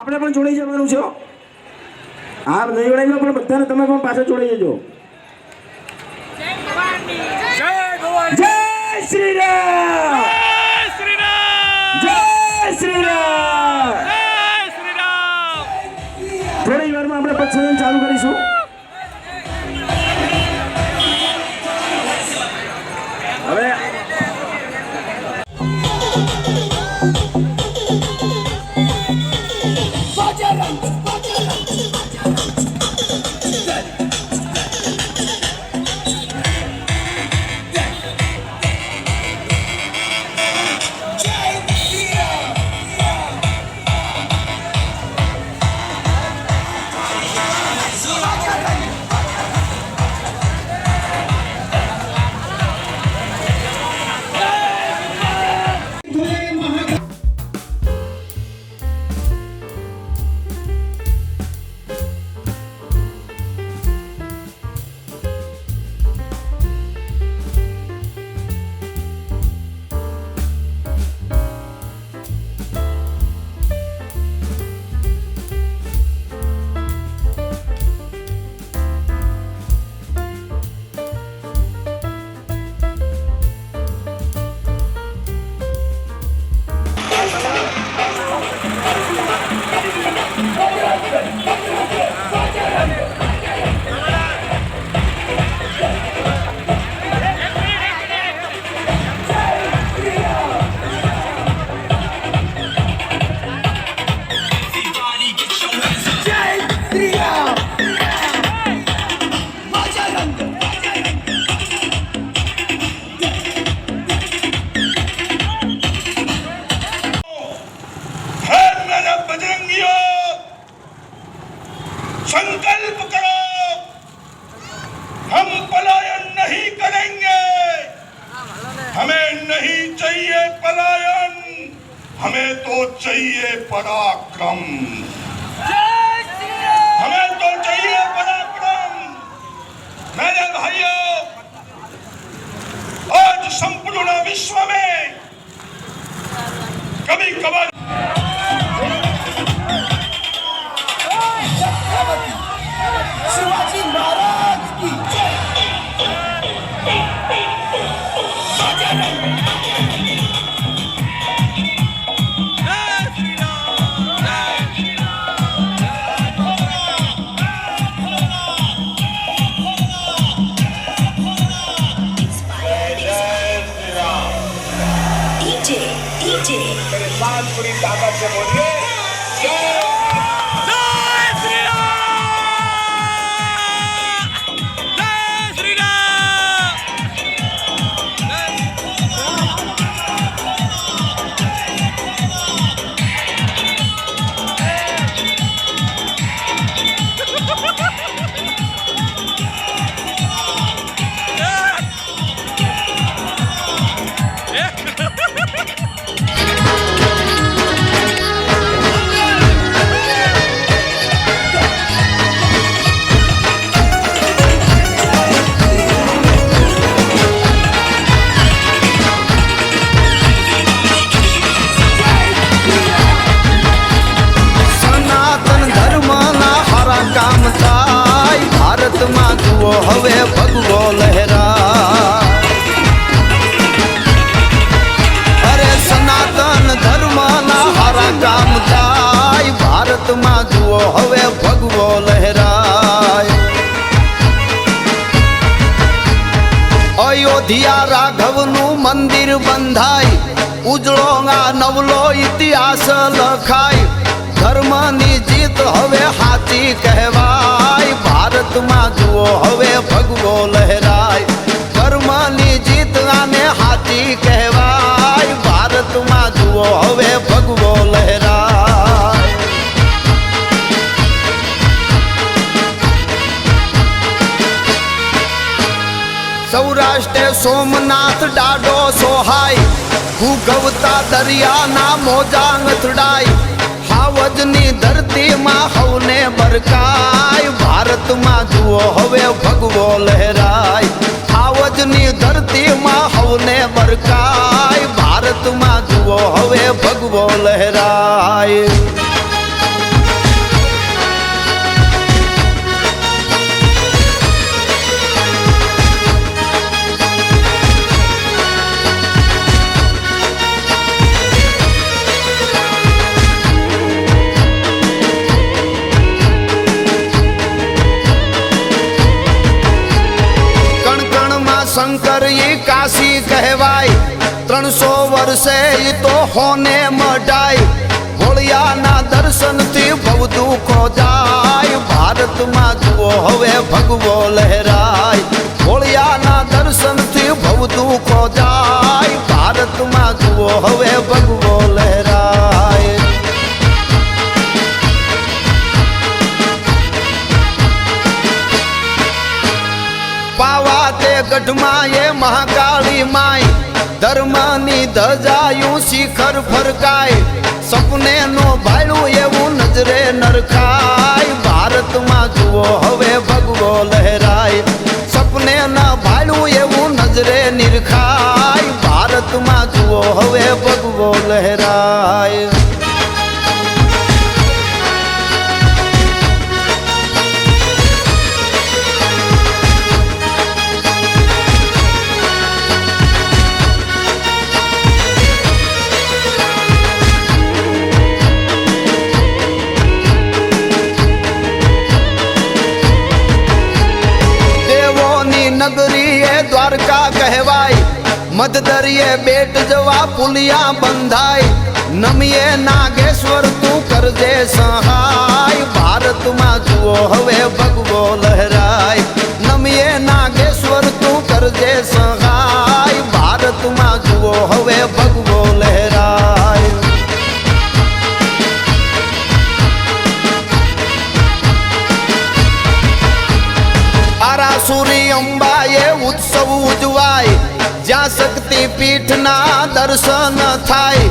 આપણે પણ જોડાઈ જવાનું છે। આ નૈવડાઈમાં પણ બધાને તમે પણ પાછા જોડાઈ જજો। જય શ્રી રામ, જય શ્રી રામ, જય શ્રી રામ, જય શ્રી રામ। થોડી વારમાં આપણે પક્ષ ચાલુ કરીશું। હવે संकल्प करो, हम पलायन नहीं करेंगे। हमें नहीं चाहिए पलायन, हमें तो चाहिए पराक्रम। हमें तो चाहिए पराक्रम। मेरे भाइयों, आज संपूर्ण विश्व में कभी कभार शिवाजी महाराज की डीजे पूरी ताकत से बोलिए जय હવે ભગવો લહેરા। અરે સનાતન ધર્મના હારા કામ થાય, ભારતમાં જુઓ હવે ભગવો લહેરાય। અયોધ્યા રાઘવનું મંદિર બંધાય, ઉજળો આ નવલો ઇતિહાસ લખાય। ધર્મની જીત હવે હાચી કહેવાય, ભારતમાં જુઓ હવે ભગવો લહેરાય। ધર્મની જીત આને હાચી કહેવાય, ભારતમાં જુઓ હવે ભગવો લહેરાય। સૌરાષ્ટ્રે સોમનાથ ડાડો સોહાય, ભૂગવતા દરિયાના મોજા અથડાય। હાવજની ધરતીમાં હવને બરકાય, ભારતમાં જુઓ હવે ભગવો લહેરાય। હાવજની ધરતીમાં હવને બરકાય, ભારતમાં જુઓ હવે ભગવો લહેરાય। કાશી કહેવાય 300 વર્ષે ઈ તો હોને મઢાય હોળિયાના દર્શનથી ભવ દુઃખો જાય ભારતમાં જુઓ હવે ભગવો લહેરાય હોળિયાના દર્શનથી ભવ દુઃખો જાય ભારતમાં જુઓ હવે ભગવો લહેરાય પાવા તે ગઢમાં એ મહાકાળી માય ધર્મની ધજાયું શિખર ફરકાય સપને નો ભાળ્યું એવું નજરે નરખાય ભારતમાં જુઓ હવે ભગવો લહેરાય સપને ના ભાળ્યું એવું નજરે નિરખાય ભારતમાં જુઓ હવે ભગવો લહેરાય નગરી એ દ્વારકા કહેવાય મધદરિયે બેટ જવા પુલિયા બંધાય નમીએ નાગેશ્વર તું કરજે સહાય ભારતમાં જુઓ હવે ભગવો લહેરાય નમીએ નાગેશ્વર તું કરજે સહાય ભારતમાં જુઓ હવે ભગવો લહેરાય આરાસુરી અંબાએ ઉત્સવ ઉજવાય જ્યાં શક્તિ પીઠના દર્શન થાય